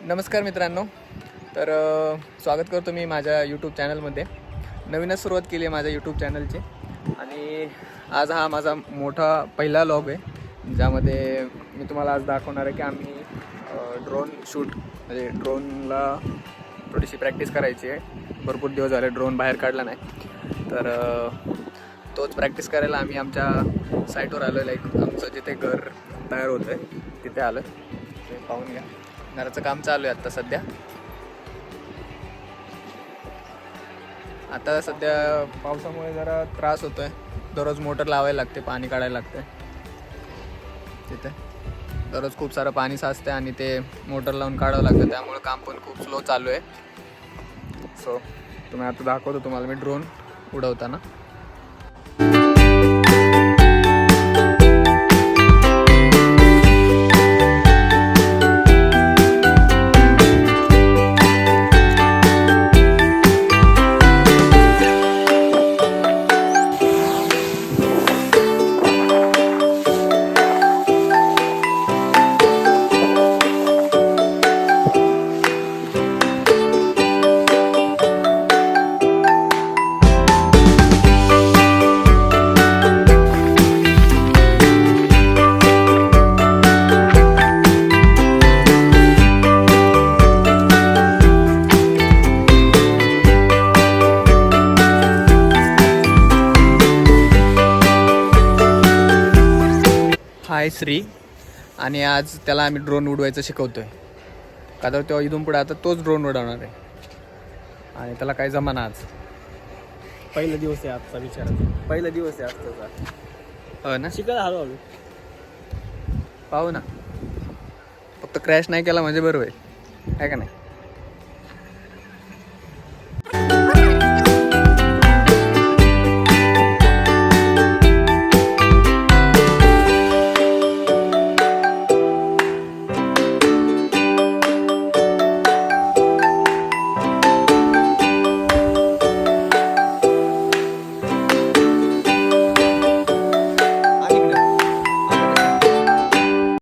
नमस्कार मित्रांनो. तर स्वागत करतो मी माझ्या यूट्यूब चॅनलमध्ये. नवीनच सुरुवात केली आहे माझ्या यूट्यूब चॅनलची आणि आज हा माझा मोठा पहिला व्लॉग आहे, ज्यामध्ये मी तुम्हाला आज दाखवणार आहे की आम्ही ड्रोन शूट म्हणजे ड्रोनला थोडीशी प्रॅक्टिस करायची आहे. भरपूर दिवस झाले ड्रोन बाहेर काढला नाही, तर तोच प्रॅक्टिस करायला आम्ही आमच्या साईटवर आलो. लाईक आमचं जिथे घर तयार होतं आहे तिथे आलो. ते पाहून घ्या, घराचं काम चालू आहे आत्ता सध्या. आता सध्या पावसामुळे जरा त्रास होतो आहे. दररोज मोटर लावायला लागते, पाणी काढायला लागते. तिथे दररोज खूप सारं पाणी साचते आणि ते मोटर लावून काढावं लागतं, त्यामुळे काम पण खूप स्लो चालू आहे. सो तुम्ही आता दाखवतो तुम्हाला मी ड्रोन उडवताना. हाय श्री, आणि आज त्याला आम्ही ड्रोन उडवायचं शिकवतोय. का तर तेव्हा इथून पुढे आता तोच ड्रोन उडवणार आहे आणि त्याला काही जमाना. आज पहिला दिवस आहे आजचा विचाराचा. पहिला दिवस आहे आजचा. हो ना, शिकायला हळूहळू पाहू ना. फक्त क्रॅश नाही केला म्हणजे बरं होईल, आहे का नाही.